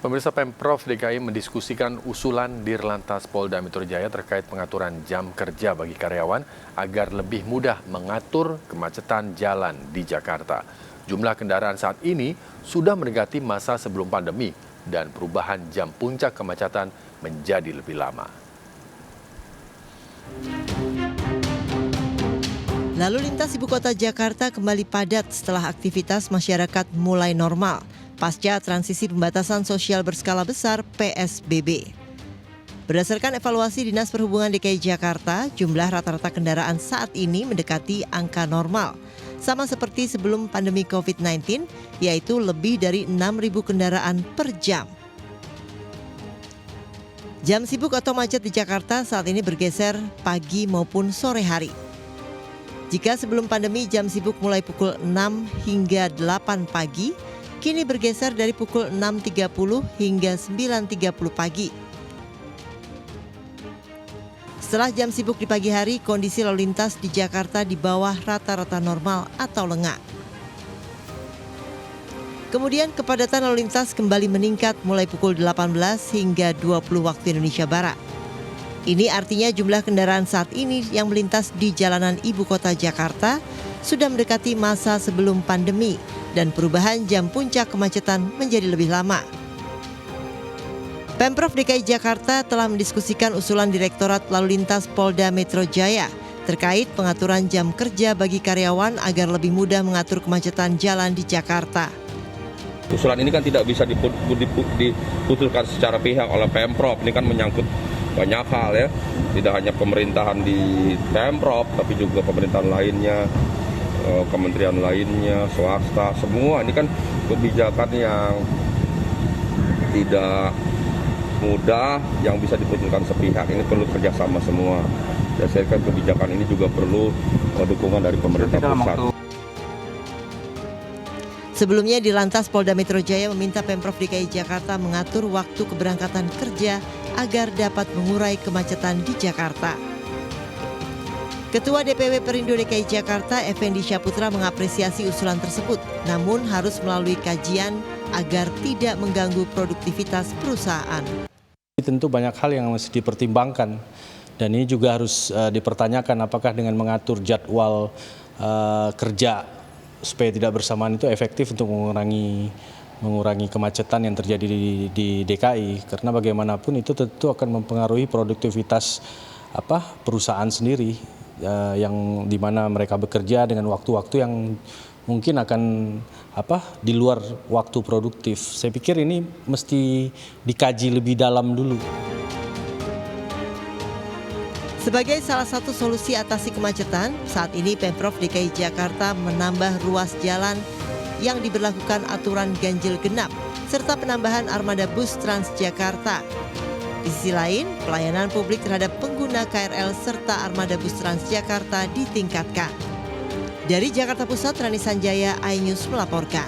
Pemirsa, Pemprov DKI mendiskusikan usulan Dirlantas Polda Metro Jaya terkait pengaturan jam kerja bagi karyawan agar lebih mudah mengatur kemacetan jalan di Jakarta. Jumlah kendaraan saat ini sudah mendekati masa sebelum pandemi dan perubahan jam puncak kemacetan menjadi lebih lama. Lalu lintas ibu kota Jakarta kembali padat setelah aktivitas masyarakat mulai normal pasca transisi pembatasan sosial berskala besar PSBB. Berdasarkan evaluasi Dinas Perhubungan DKI Jakarta, jumlah rata-rata kendaraan saat ini mendekati angka normal, sama seperti sebelum pandemi COVID-19, yaitu lebih dari 6.000 kendaraan per jam. Jam sibuk atau macet di Jakarta saat ini bergeser pagi maupun sore hari. Jika sebelum pandemi jam sibuk mulai pukul 6 hingga 8 pagi, kini bergeser dari pukul 6.30 hingga 9.30 pagi. Setelah jam sibuk di pagi hari, kondisi lalu lintas di Jakarta di bawah rata-rata normal atau lengang. Kemudian kepadatan lalu lintas kembali meningkat mulai pukul 18 hingga 20 waktu Indonesia Barat. Ini artinya jumlah kendaraan saat ini yang melintas di jalanan ibu kota Jakarta sudah mendekati masa sebelum pandemi dan perubahan jam puncak kemacetan menjadi lebih lama. Pemprov DKI Jakarta telah mendiskusikan usulan Direktorat Lalu Lintas Polda Metro Jaya terkait pengaturan jam kerja bagi karyawan agar lebih mudah mengatur kemacetan jalan di Jakarta. Usulan ini kan tidak bisa diputuskan secara pihak oleh Pemprov, ini kan menyangkut banyak hal ya, tidak hanya pemerintahan di Pemprov, tapi juga pemerintahan lainnya, kementerian lainnya, swasta, semua. Ini kan kebijakan yang tidak mudah, yang bisa diputuskan sepihak. Ini perlu kerjasama semua. Dan saya kira kebijakan ini juga perlu dukungan dari pemerintah pusat. Sebelumnya Dirlantas Polda Metro Jaya meminta Pemprov DKI Jakarta mengatur waktu keberangkatan kerja agar dapat mengurai kemacetan di Jakarta. Ketua DPW Perindo DKI Jakarta, Effendi Syaputra mengapresiasi usulan tersebut, namun harus melalui kajian agar tidak mengganggu produktivitas perusahaan. Tentu banyak hal yang mesti dipertimbangkan dan ini juga harus dipertanyakan apakah dengan mengatur jadwal kerja supaya tidak bersamaan itu efektif untuk mengurangi kemacetan yang terjadi di DKI, karena bagaimanapun itu tentu akan mempengaruhi produktivitas perusahaan sendiri yang dimana mereka bekerja dengan waktu-waktu yang mungkin akan di luar waktu produktif. Saya pikir ini mesti dikaji lebih dalam dulu. Sebagai salah satu solusi atasi kemacetan, saat ini Pemprov DKI Jakarta menambah ruas jalan yang diberlakukan aturan ganjil genap, serta penambahan armada bus Transjakarta. Di sisi lain, pelayanan publik terhadap pengguna KRL serta armada bus Transjakarta ditingkatkan. Dari Jakarta Pusat, Rani Sanjaya, iNews melaporkan.